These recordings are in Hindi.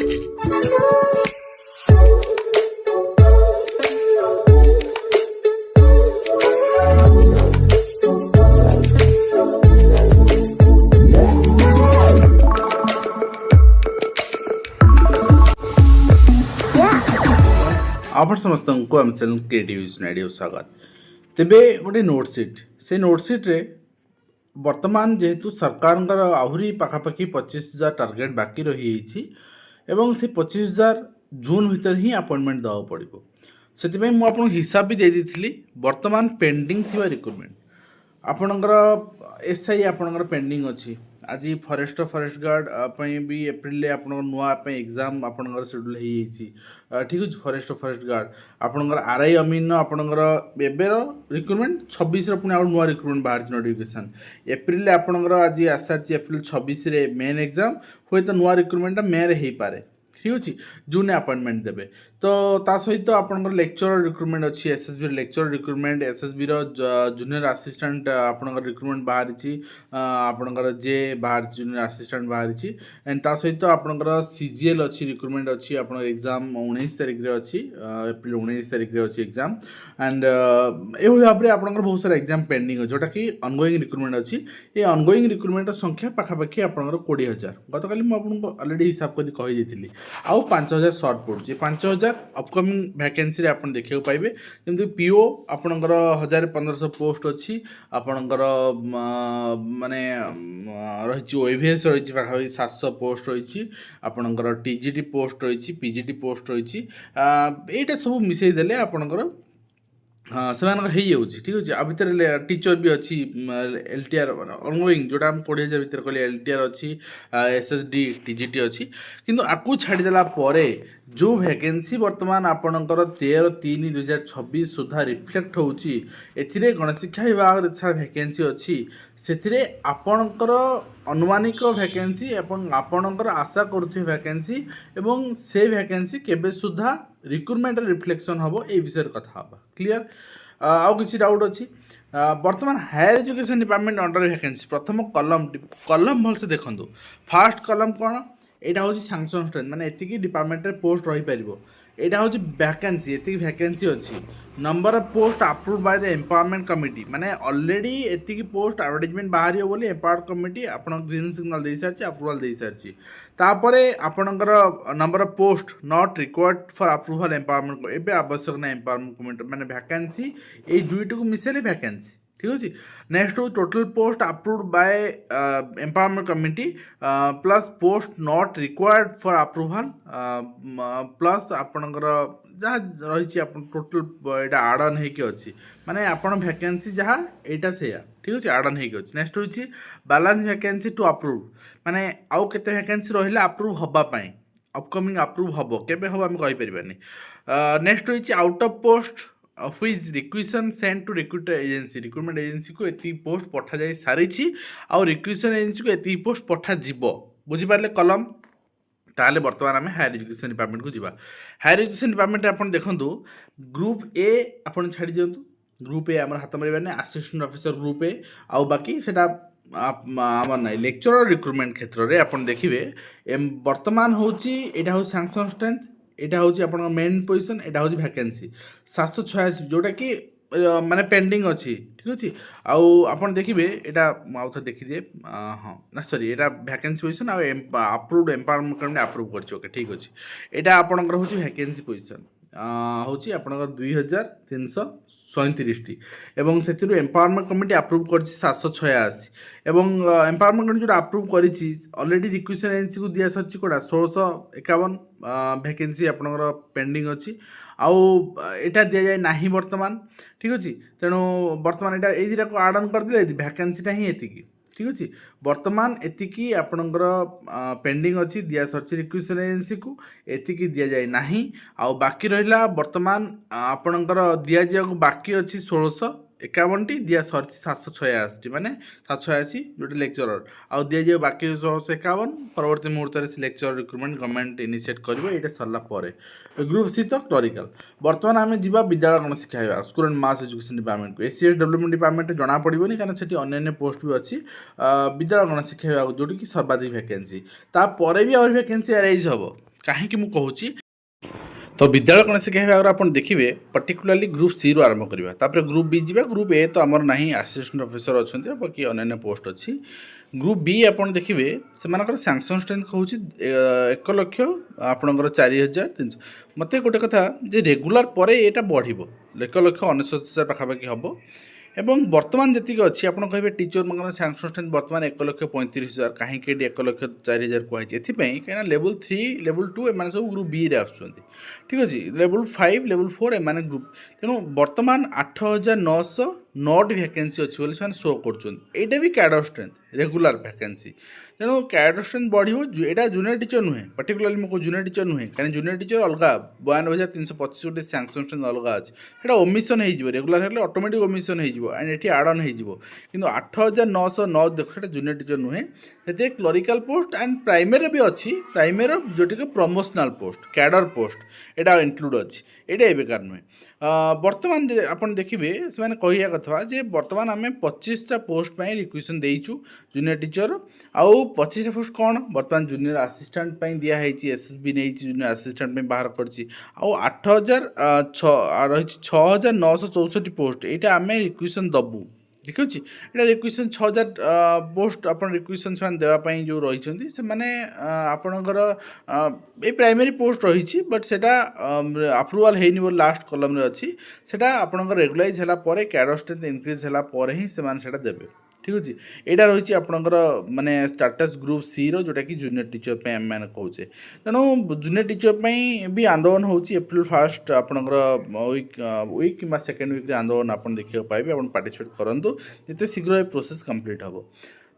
आप समस्त को आम चैनल क्रिएटिव आइडिया स्वागत तेबे गोटे नोटसीट से नोटसीट रे वर्तमान जेहेतु सरकार आहरी पाखापाखि 25,000 टार्गेट बाकी रही एवं से 25,000 जून भीतर ही अपॉइंटमेंट देवा पड़ो से मुझे हिसाब भी देती वर्तमान पेंडिंग थी रिक्रुटमेंट आपणकर एसआई आपणकर पेंडिंग अच्छी आज फरेस्ट गार्ड भी एप्रिल नुआ एग्जाम आपणकर शेड्यूल हो ठीक अच्छे फरेस्ट गार्ड आपणकर आरआई अमीन आपणकर एबर रिक्रुटमेंट 26 पुणी आउ नुआ रिक्रुटमेंट बाहर नोटिफिकेशन एप्रिल आपणकर आज आसार एप्रिल 26 मेन एग्जाम हुए तो नुआ रिक्रुटमेंट मे रे हो पारे ठीक अच्छे जून अपॉइंटमेंट देवे तो ता सहित आपणकर लेक्चरर रिक्रुटमेंट अच्छी SSB lecturer recruitment SSB junior assistant आपणकर रिक्रुटमेंट बाहरी आपणकर जे बाहर जूनियर असिस्टेंट बाहरी एंड ता सहित आपणकर सीजीएल अच्छी रिक्रुटमेंट अच्छी आपणकर एग्जाम 19 तारिख रे अच्छी एप्रिल 19 तारिख रे अच्छी एग्जाम एंड एभली भाव में आपणकर बहुत सारा एग्जाम पेंडिंग अच्छे जोटा कि ऑनगोइंग रिक्रुटमेंट अच्छी ये ऑनगोइंग रिक्रुटमेंट संख्या पाखापाखि आपणकर 20,000 गतकाली मुझे ऑलरेडी हिसाब कर कही आउ 5,000 सर्ट पड़े 5,000 अपकमिंग वैकेंसी आप देखा पाइबे जमी पीओ आपणकर 1,500 पोस्ट अच्छी आपणकर माने रही ओएवीएस रही पाखापाखि 700 पोस्ट रही आपणकर टीजीटी पोस्ट रही पीजीटी पोस्ट रही यहाँ सब मिसईदेले आपणकर हाँ से ठीक अच्छे आ भितर टीचर भी अच्छी एलटीआर ऑनगोइंग जोटा हम 20,000 भितर कहले एलटीआर अच्छी एसएसडी टीजीटी अच्छी किंतु आपको छाड़देला जो वैकेंसी वर्तमान आपणकर 13/3/2026 सुधा रिफ्लेक्ट होची एथिरे गणशिक्षा विभाग वैकेंसी अच्छी से आपणकर अनुमानिक वैकेंसी एवं आपणकर आशा करुथिबे वैकेंसी एवं से वैकेंसी केबे सुधा रिक्रुटमेंट रिफ्लेक्शन हम ये विषय कथा हाँ क्लीयर आउ किसी डाउट अच्छी वर्तमान higher education department under vacancy प्रथम कलम भलसे देखो फास्ट कलम कौन यहाँ हूँ सैंक्शन स्ट्रेंथ माने एतिकी डिपार्टमेंट रे पोस्ट रही पारिबो एटा हूँ वैकेंसी एतिकी वैकेंसी अच्छी number of post approve by the empowerment committee माने ऑलरेडी एतिकी पोस्ट एडवर्टाइजमेंट बाहर हो बोली एम्पावर कमिटी आपण ग्रीन सिग्नल दे सारछि अप्रूवल दे सारछि तापरे आपणकर number of post not required for approval empowerment एबे आवश्यक ना एम्पावरमेंट कमिटी माने वैकेंसी ए दुईटी को मिसेले वैकेंसी ठीक अच्छे नेक्स्ट हूँ total post approved by empowerment committee plus post not required for approval plus आपणकर जहाँ रही टोटल यहाँ आडन होगी अच्छी माने आपण वैकेंसी जहाँ यहाँ से ठीक अच्छे आडन होगी अच्छी नेक्स्ट हूँ बैलेंस वैकेंसी टू अप्रूव माने आउ केते वैकेंसी रहा अप्रूव हवापाई अपकमिंग अप्रूव हम केबे हम आम कहीपरि नेक्स्ट हूँ out of post which requisition send to recruitment agency को एति पोस्ट पठा जाई सारी आउ रिक्वेशन एजेंसी को एति पोस्ट पठा जीवो बुझी पारले कलम ताले वर्तमान आम हायर एजुकेशन डिपार्टमेंट को जीवा हायर एजुकेशन डिपार्टमेंट आप देखो ग्रुप ए आप छाड़ी दिंतु ग्रुप ए आम हाथ मारे असिस्टेंट ऑफिसर ग्रुप ए आउ बाकी सेटा आम ना लेक्चरर रिक्रुटमेंट क्षेत्र में आप देखिए वर्तमान हूँ यहाँ हूँ सैंक्शन स्ट्रेंथ यहाँ हूँ आप मेन पोजिशन यहाँ हूँ वैकेंसी 786 जोटा कि माने पेंडिंग अच्छी ठीक अच्छे आउ आप देखिए यहाँ आउ थे देखिए हाँ ना सॉरी यहाँ वैकेंसी पोजिशन आप्रूव्ड एम्पावरमेंट कमिटी आप्रूव कर ओके ठीक अच्छे यहाँ आपंकर हूँ वैकेंसी पोजिशन हूँ आपंकर 2,337 टी एवं से एम्पावरमेंट कमिटी आप्रूव कर 786 एवं एम्पावरमेंट कमिटी जो आप्रूव कर ऑलरेडी रिक्वेशन एजेंसी को दिया सर कौटा 1651 वैकेंसी आपंकर पेंडिंग अच्छी आउ यहाँ दि जाए ना वर्तमान ठीक अच्छे तेणु वर्तमान यहाँ ये को आड ऑन करदे वैकेंसीटा ही एतिकी ठीक अच्छे वर्तमान एतिकी आपणकर पेंडिंग अच्छी दिया सरची रिक्वेशन एजेंसी को एतिकी दि जाए ना आउ बाकी रहा वर्तमान आपणकर दि जा बाकी अच्छी 1651 टी दिया सरची 786 माने 786 जोटे लेक्चरर आउ दि जाए बाकी 1651 परवर्ती मुहूर्त से लेक्चरर रिक्रुटमेंट गवर्नमेंट इनिशिएट करिवो एटा सरला परे ग्रुप सी तो क्लरिकल वर्तमान आम जा विद्यालय गणशिक्षा विभाग school and mass education department को एसीएस डेवलपमेंट डिपार्टमेंट जना पड़ोनी कहीं से अन्य पोस्ट भी अच्छी विद्यालय गणशिक्षा विभाग जोटी कि सर्वाधिक वैकेंसी तापर भी आहुरी वैकेंसी अराइज हम କାହିଁକି ମୁଁ କହୁଛି तो विद्यालय गणेश शिक्षा विभाग आप देखिए पर्टिकुलाली ग्रुप सी रू आरंभ करवा तापर ग्रुप बी जा ग्रुप ए तो आमर ना असिस्टेंट ऑफिसर अच्छा बाकी अन्य पोस्ट अच्छी ग्रुप बी आप देखिए से सैंक्शन स्ट्रेंथ कहूँ 1,00,000 आपणकर 4,300 मत गोटे कथा रेगुलार पर यहाँ बढ़ 1,99,000 पाखापाखि हम एवं बर्तमान जी अच्छी आप कहे टीचर मान सैंक्शन स्ट्रेंथ बर्तमान 1,35,000 कहीं 1,04,000 कही कहीं लेवल 3 लेवल 2 एम सब ग्रुप बी रे ठीक अच्छे लेवल 5 लेवल 4 एम ग्रुप तेणु बर्तमान 8,909 भैकेंसी अच्छी बोली शो कर भी कैडर स्ट्रेंथ रेगुलर भैकेंसी तेणु कैडर स्ट्रेंथ बढ़ यहाँ जूनियर टीचर नुहे पर्टिकुलाली मुझे जूनियर टीचर नुहे कहीं जूनियर टीचर अलग 92,325 गोटे सैंक्शन स्ट्रेंथ अलग अच्छे ସେଇଟା ଓମିଶନ୍ ହେଇଯିବ ରେଗୁଲାର ହେଲେ ଅଟୋମେଟିକ୍ ଓମିଶନ୍ ହେଇଯିବ ଆଣ୍ଡ ଏଠି ଆଡ଼୍ ଅନ୍ ହେଇଯିବ କିନ୍ତୁ 8,909 ଦେଖ ସେଇଟା ଜୁନିୟର ଟିଚର ନୁହେଁ ସେଥିରେ କ୍ଲରିକାଲ ପୋଷ୍ଟ ଆଣ୍ଡ ପ୍ରାଇମେରୀ ବି ଅଛି ପ୍ରାଇମେରୀ ଯେଉଁଟାକି ପ୍ରମୋସନାଲ ପୋଷ୍ଟ କ୍ୟାଡର ପୋଷ୍ଟ ଏଇଟା ଇନକ୍ଲୁଡ଼ ଅଛି ଏଇଟା ଏବେକାର ନୁହେଁ ବର୍ତ୍ତମାନ ଆପଣ ଦେଖିବେ ସେମାନେ କହିବା କଥା ଯେ ବର୍ତ୍ତମାନ ଆମେ 25ଟା ପୋଷ୍ଟ ପାଇଁ ରିକ୍ୱେସନ୍ ଦେଇଛୁ ଜୁନିୟର ଟିଚର ଆଉ 25ଟା ପୋଷ୍ଟ କ'ଣ ବର୍ତ୍ତମାନ ଜୁନିୟର ଆସିଷ୍ଟାଣ୍ଟ ପାଇଁ ଦିଆହେଇଛି ଏସ୍ଏସ୍ବି ନେଇଛି ଜୁନିୟର ଆସିଷ୍ଟାଣ୍ଟ ପାଇଁ ବାହାର କରିଛି ଆଉ 8,006 ରହିଛି 6,964 ପୋଷ୍ଟ ଏଇଟା ଆମେ ରିକ୍ୱେସନ୍ ଦେବୁ ଠିକ୍ ଅଛି ଏଇଟା ରିକ୍ୱେସନ୍ 6,000 ପୋଷ୍ଟ ଆପଣ ରିକ୍ୱେସନ୍ ସେମାନେ ଦେବା ପାଇଁ ଯେଉଁ ରହିଛନ୍ତି ସେମାନେ ଆପଣଙ୍କର ଏଇ ପ୍ରାଇମେରୀ ପୋଷ୍ଟ ରହିଛି ବଟ୍ ସେଇଟା ଆପ୍ରୁଭାଲ୍ ହେଇନି ବୋଲି ଲାଷ୍ଟ କଲମ୍ରେ ଅଛି ସେଇଟା ଆପଣଙ୍କର ରେଗୁଲାଇଜ୍ ହେଲା ପରେ କ୍ୟାଡର ଷ୍ଟ୍ରେନ୍ଥ ଇନକ୍ରିଜ୍ ହେଲା ପରେ ହିଁ ସେମାନେ ସେଇଟା ଦେବେ ठीक अच्छे यहाँ रही आपणकर माने स्टाटस ग्रुप सी रो जोटा कि जूनियर टीचर पे आम मैंने कहचे तेणु जूनियर टीचर भी आंदोलन हो एप्रिल 1 आपणकर वीक कि सेकेंड वीक आंदोलन आप देखा पाए आप पार्टिसिपेट करूँ जिते शीघ्र ये प्रोसेस कंप्लीट हम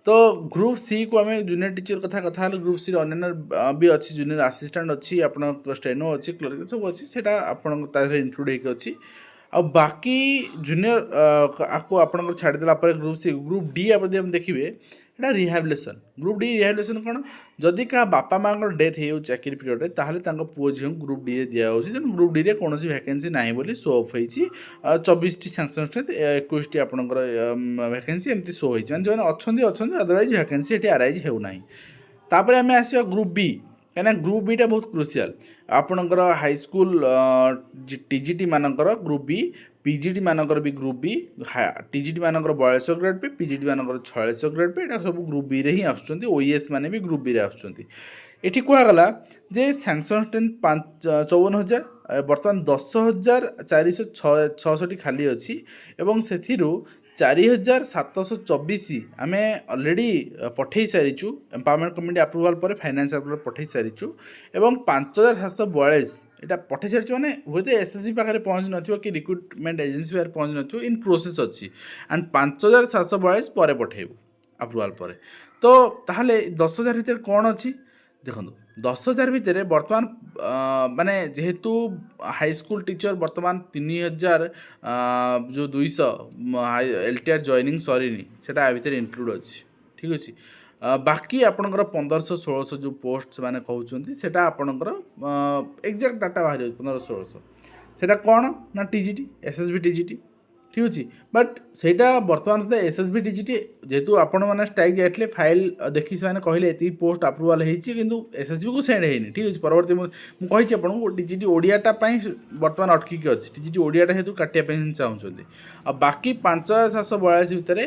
तो ग्रुप सी को आम जूनियर टीचर कथा ग्रुप सी अन्य भी अच्छी जूनियर असिस्टेंट अच्छी आप स्टेनो अच्छी क्लरिकल सब अच्छी से इनक्लूड होगी आ बाकी जूनियर आपको आपंकर छाड़देला ग्रुप सी ग्रुप डी आप देखिए यहाँ रिहाबिलेसन ग्रुप डी रिहाबिलेसन कौन जदि क्या बापा माँ डेथ हो चाकरी पीरियड ताहले पुओ झील ग्रुप डी दिखाई तेणु ग्रुप डी में कौन वैकेंसी ना बोली शो अफ होती 24टी सैंक्शन स्ट्रेंथ 21टी आपंकर वैकेंसी एमती शो होती जो अच्छा अदरवाइज वैकेंसी ये आराइज होना तापर आम आसवा ग्रुप बी कहीं ग्रुप बीटा बहुत क्रुशियाल आपणकर हाईस्कूल टीजीटी मानकर ग्रुप बी पीजीटी मानकर भी ग्रुप बी टीजीटी मानकर 42 ग्रेड पे पीजीटी मानकर 46 ग्रेड पे यहाँ सब ग्रुप बी रे ही आसुँच ओईएस माने भी ग्रुप बी रे आसुँच एठी कहगला जे सैंक्शन स्ट्रेंथ 54,000 बर्तमान 10,466 खाली अच्छी एवं से 4,724 आम अलरेडी पठे सारीचु एम्पावरमेंट कमिटी अप्रूवाल पर फाइनेंस अप्रूवाल पठे सारीचु एवं 5,742 यहाँ पठे सारी मैंने हूँ एसएससी पाखे पहुँच न कि रिक्रुटमेंट एजेंसी पाखे पहुँच न इन प्रोसेस अच्छी एंड 5,742 पर पठेबू अप्रूवाल पर तो ताहले 10,000 भितर कौन अच्छी देखो 10,000 भितर बर्तमान माने जेहेतु हाईस्कूल टीचर बर्तमान 3,000 जो 200 एलटीआर जॉइनिंग सरीनी सेटा भितर इनक्लूड अच्छी ठीक अच्छे बाकी आपणकर 1,500-1,600 जो पोस्ट मैंने कहते सेटा आपणकर एक्जाक्ट डाटा बाहर 1,500-1,600 सेटा कौन ना टीजीटी एसएसबी टीजीटी ठीक अच्छे बट सेटा बर्तमान सुधा एसएसबी टीजीटी जेहेतु आपण मैंने स्ट्राइक जाते फाइल देखी से कहले ये पोस्ट अप्रूवाल होती किंतु एसएसबी को सेंड होनी ठीक अच्छे परवर्ती मुझे आपको टीजीटी ओडियाटा बर्तमान अटकिक अच्छी टीजीटी ओडियाटा हेतु काटापी चाहते आ बाकी 5,742 भितर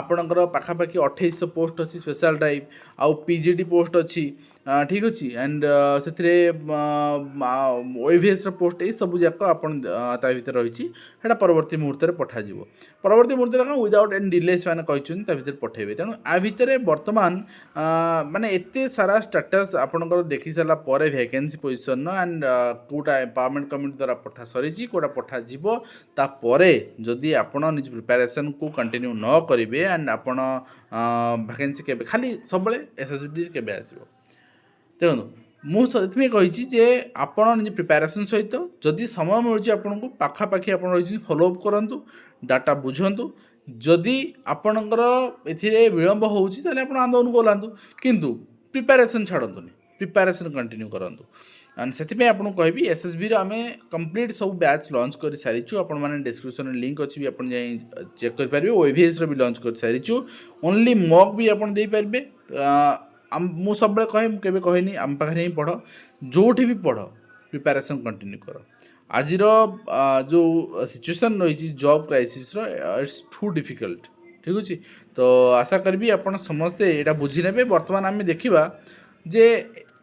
आपणकर पाखापाखि 2,800 पोस्ट अच्छी स्पेशल ड्राइव आउ पीजीटी पोस्ट अच्छी ठीक अच्छे एंड से ओएवीएस पोस्ट ये सब जाक आपता भर रही परवर्ती मुहूर्त में पठाज परवर्ती मुहूर्त में विदाउट एनी डिले मैंने कहते पठेबे तेणु आ भितर बर्तमान माने एते सारा स्टेटस आपनकर देखि सारा पर vacancy position and quota empowerment committee द्वारा पठा सरी कोटा पठा जीवो तापरे जदि आपण निज प्रिपरेशन को कंटिन्यू न करेंगे एंड आपण वैकेंसी के खाली सब एसएसबी के आसो देखो मुझे कही आपण निज प्रिपरेशन सहित जदि समय मिलूँ आपन को पाखापाखि आप फॉलोअप करूँ डाटा बुझंतु जदि आपणकर ए विलम्ब होती आंदोलन को ओह्लातु किंतु प्रिपरेशन छाड़तुनि प्रिपरेशन कंटिन्यू करूँ एंड से आपको कहबी एसएसबी आम कंप्लीट सब बैच लॉन्च कर सारीचु आपण मैंने डिस्क्रिप्शन लिंक अच्छी भी आप चेक करेंगे ओएवीएस भी लॉन्च कर सारीचु ओनली मॉक भी आप दे पारे ମୁଁ ସବୁବେଳେ କହେ, ମୁଁ କେବେ କହେନି ଆମ ପାଖରେ ହିଁ ପଢ଼, ଯେଉଁଠି ବି ପଢ଼ ପ୍ରିପାରେସନ୍ କଣ୍ଟିନ୍ୟू କର। ଆଜିର ଯେଉଁ ସିଚୁଏସନ୍ ରହିଛି ଜବ୍ କ୍ରାଇସିସ୍ର, ଇଟ୍ସ ଟୁ ଡିଫିକଲ୍ଟ। ଠିକ୍ ଅଛି, ତ ଆଶା କରିବି ଆପଣ ସମସ୍ତେ ଏଇଟା ବୁଝି ନେବେ। ବର୍ତ୍ତମାନ ଆମେ ଦେଖିବା ଯେ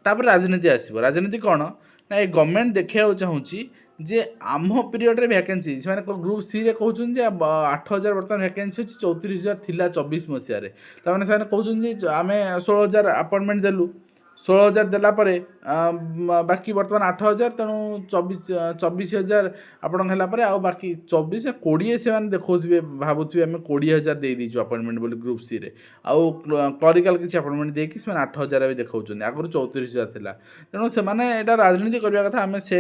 ତାପରେ ରାଜନୀତି ଆସିବ। ରାଜନୀତି କ'ଣ ନା, ଏ ଗଭର୍ଣ୍ଣମେଣ୍ଟ ଦେଖିବାକୁ ଚାହୁଁଛି ଯେ ଆମ ପିରିୟଡ଼ରେ ଭ୍ୟାକେନ୍ସି, ସେମାନେ ଗ୍ରୁପ୍ ସିରେ କହୁଛନ୍ତି ଯେ 8,000 ବର୍ତ୍ତମାନ ଭ୍ୟାକେନ୍ସି ଅଛି, 34,000 ଥିଲା 24 ମସିହାରେ। ତାମାନେ ସେମାନେ କହୁଛନ୍ତି ଯେ ଆମେ 16,000 ଆପଏଣ୍ଟମେଣ୍ଟ ଦେଲୁ, 16,000 ଦେଲା ପରେ ବାକି ବର୍ତ୍ତମାନ 8,000, ତେଣୁ 24,000 ଆପଣଙ୍କ ହେଲା ପରେ ଆଉ ବାକି 24,000 ସେମାନେ ଦେଖାଉଥିବେ, ଭାବୁଥିବେ ଆମେ 20,000 ଦେଇଦେଇଛୁ ଆପଏଣ୍ଟମେଣ୍ଟ ବୋଲି ଗ୍ରୁପ୍ ସିରେ, ଆଉ କ୍ଲରିକାଲ୍ କିଛି ଆପଏଣ୍ଟମେଣ୍ଟ ଦେଇକି ସେମାନେ 8,000 ଏବେ ଦେଖାଉଛନ୍ତି, ଆଗରୁ 34,000 ଥିଲା। ତେଣୁ ସେମାନେ ଏଇଟା ରାଜନୀତି କରିବା କଥା, ଆମେ ସେ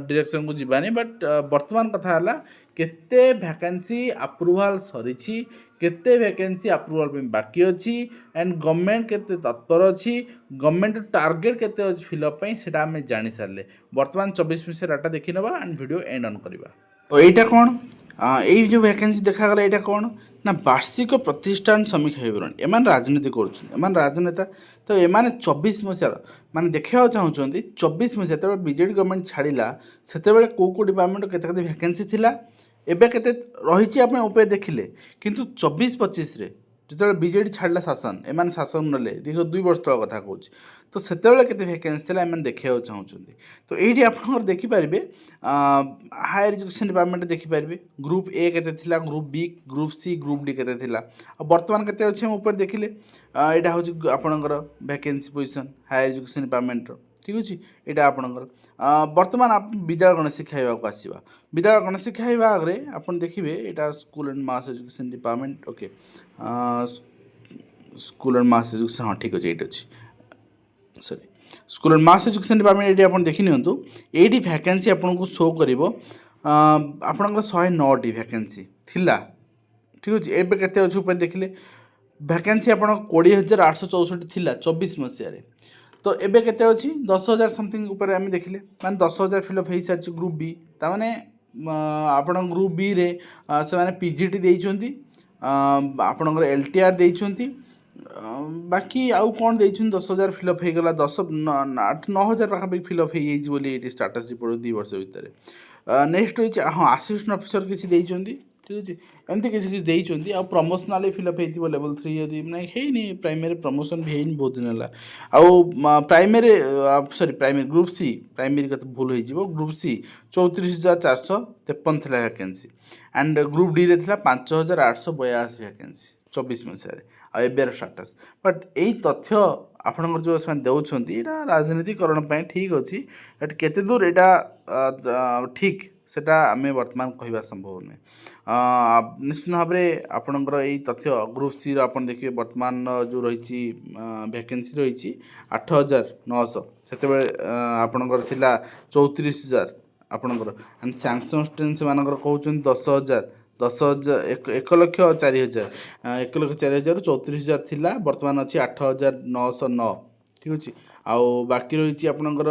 ଡିରେକ୍ସନ୍କୁ ଯିବାନି। ବଟ୍ ବର୍ତ୍ତମାନ କଥା ହେଲା କେତେ ଭ୍ୟାକେନ୍ସି ଆପ୍ରୁଭାଲ୍ ସରିଛି, କେତେ ଭ୍ୟାକେନ୍ସି ଆପ୍ରୁଭାଲ୍ ପାଇଁ ବାକି ଅଛି, ଆଣ୍ଡ ଗଭର୍ଣ୍ଣମେଣ୍ଟ କେତେ ତତ୍ପର ଅଛି, ଗଭର୍ଣ୍ଣମେଣ୍ଟ ଟାର୍ଗେଟ୍ କେତେ ଅଛି ଫିଲ୍ଅପ୍ ପାଇଁ, ସେଇଟା ଆମେ ଜାଣିସାରିଲେ। ବର୍ତ୍ତମାନ 24 ମସିହା ଡାଟା ଦେଖିନେବା ଆଣ୍ଡ ଭିଡ଼ିଓ ଏଣ୍ଡ ଅନ୍ କରିବା। ଏଇଟା କ'ଣ, ଏଇ ଯେଉଁ ଭ୍ୟାକେନ୍ସି ଦେଖାଗଲା, ଏଇଟା କ'ଣ ନା ବାର୍ଷିକ ପ୍ରତିଷ୍ଠାନ ସମୀକ୍ଷା ବିବରଣୀ। ଏମାନେ ରାଜନୀତି କରୁଛନ୍ତି, ଏମାନେ ରାଜନେତା। ତ ଏମାନେ 24 ମସିହାର ମାନେ ଦେଖିବାକୁ ଚାହୁଁଛନ୍ତି 24 ମସିହା ଯେତେବେଳେ ବିଜେଡ଼ି ଗଭର୍ଣ୍ଣମେଣ୍ଟ ଛାଡ଼ିଲା, ସେତେବେଳେ କେଉଁ ଡିପାର୍ଟମେଣ୍ଟ କେତେ କେତେ ଭ୍ୟାକେନ୍ସି ଥିଲା, ଏବେ କେତେ ରହିଛି ଆପଣ ଉପରେ ଦେଖିଲେ। କିନ୍ତୁ 24-25ରେ ଯେତେବେଳେ ବିଜେଡ଼ି ଛାଡ଼ିଲା ଶାସନ, ଏମାନେ ଶାସନ ନେଲେ, ଦୀର୍ଘ 2 ବର୍ଷ ତଳ କଥା କହୁଛି, ତ ସେତେବେଳେ କେତେ ଭ୍ୟାକେନ୍ସି ଥିଲା ଏମାନେ ଦେଖିବାକୁ ଚାହୁଁଛନ୍ତି। ତ ଏଇଠି ଆପଣଙ୍କର ଦେଖିପାରିବେ ହାୟର ଏଜୁକେସନ୍ ଡିପାର୍ଟମେଣ୍ଟ ଦେଖିପାରିବେ ଗ୍ରୁପ୍ ଏ କେତେ ଥିଲା, group B, group C, group D କେତେ ଥିଲା, ଆଉ ବର୍ତ୍ତମାନ କେତେ ଅଛି ଆମ ଉପରେ ଦେଖିଲେ। ଏଇଟା ହେଉଛି ଆପଣଙ୍କର ଭ୍ୟାକେନ୍ସି ପୋଜିସନ୍ ହାୟର ଏଜୁକେସନ୍ ଡିପାର୍ଟମେଣ୍ଟର। ଠିକ୍ ଅଛି, ଏଇଟା ଆପଣଙ୍କର ବର୍ତ୍ତମାନ ବିଦ୍ୟାଳୟ ଗଣଶିକ୍ଷା ବିଭାଗକୁ ଆସିବା। ବିଦ୍ୟାଳୟ ଗଣଶିକ୍ଷା ବିଭାଗରେ ଆପଣ ଦେଖିବେ ଏଇଟା school and mass education department. Okay, school and mass education, ହଁ ଠିକ୍ ଅଛି, ଏଇଠି ଅଛି, sorry, school and mass education department. ଏଇଠି ଆପଣ ଦେଖିନିଅନ୍ତୁ, ଏଇଠି ଭ୍ୟାକେନ୍ସି ଆପଣଙ୍କୁ ଶୋ କରିବ ଆପଣଙ୍କର 109ଟି ଭ୍ୟାକେନ୍ସି ଥିଲା। ଠିକ୍ ଅଛି, ଏବେ କେତେ ଅଛି ଉପରେ ଦେଖିଲେ ଭ୍ୟାକେନ୍ସି ଆପଣ 20,864 ଥିଲା 24 ମସିହାରେ, ତ ଏବେ କେତେ ଅଛି 10,000 ସମଥିଙ୍ଗ ଉପରେ ଆମେ ଦେଖିଲେ, ମାନେ 10,000 ଫିଲ୍ଅପ୍ ହେଇସାରିଛି ଗ୍ରୁପ୍ ବି। ତାମାନେ ଆପଣ ଗ୍ରୁପ୍ ବିରେ ସେମାନେ ପିଜିଟି ଦେଇଛନ୍ତି, ଆପଣଙ୍କର LTR ଦେଇଛନ୍ତି, ବାକି ଆଉ କ'ଣ ଦେଇଛନ୍ତି, 10,000 ଫିଲ୍ଅପ୍ ହେଇଗଲା, 9,000 ପାଖାପାଖି ଫିଲ୍ଅପ୍ ହେଇଯାଇଛି ବୋଲି ଏଇଠି ଷ୍ଟାଟସ୍ ରିପୋର୍ଟ 2 ବର୍ଷ ଭିତରେ। ନେକ୍ସଟ ହୋଇଛି, ହଁ, ଆସିଷ୍ଟାଣ୍ଟ ଅଫିସର କିଛି ଦେଇଛନ୍ତି। ଠିକ୍ ଅଛି, ଏମିତି କିଛି କିଛି ଦେଇଛନ୍ତି। ଆଉ ପ୍ରମୋସନାଲି ଫିଲ୍ଅପ୍ ହେଇଥିବ ଲେଭେଲ୍ 3, ଯଦି ନାଇଁ ହେଇନି ପ୍ରାଇମେରୀ ପ୍ରମୋସନ୍ ବି ହେଇନି ବହୁତ ଦିନ ହେଲା। ଆଉ ପ୍ରାଇମେରୀ ଗ୍ରୁପ୍ ସି, ପ୍ରାଇମେରୀ କଥା ଭୁଲ ହେଇଯିବ, ଗ୍ରୁପ୍ ସି 34,453 ଥିଲା ଭ୍ୟାକେନ୍ସି, ଆଣ୍ଡ ଗ୍ରୁପ୍ ଡିରେ ଥିଲା 5,882 ଭ୍ୟାକେନ୍ସି 24 ମସିହାରେ, ଆଉ ଏବେର ଷ୍ଟାଟସ୍। ବଟ୍ ଏଇ ତଥ୍ୟ ଆପଣଙ୍କର ଯେଉଁ ସେମାନେ ଦେଉଛନ୍ତି, ଏଇଟା ରାଜନୀତିକରଣ ପାଇଁ ଠିକ୍ ଅଛି। ବଟ୍ କେତେ ଦୂର ଏଇଟା ଠିକ୍ ସେଟା ଆମେ ବର୍ତ୍ତମାନ କହିବା ସମ୍ଭବ ନୁହେଁ। ନିଶ୍ଚିତ ଭାବରେ ଆପଣଙ୍କର ଏଇ ତଥ୍ୟ ଗ୍ରୁପ୍ ସିର ଆପଣ ଦେଖିବେ ବର୍ତ୍ତମାନ ଯେଉଁ ରହିଛି ଭ୍ୟାକେନ୍ସି ରହିଛି 8,900, ସେତେବେଳେ ଆପଣଙ୍କର ଥିଲା 34,000 ଆପଣଙ୍କର, ଆଣ୍ଡ ସାଙ୍ଗସନ୍ ଷ୍ଟେନ୍ ସେମାନଙ୍କର କହୁଛନ୍ତି 10,000, 1,04,000, 1,04,000ରୁ 34,000 ଥିଲା, ବର୍ତ୍ତମାନ ଅଛି 8,909। ଠିକ୍ ଅଛି, ଆଉ ବାକି ରହିଛି ଆପଣଙ୍କର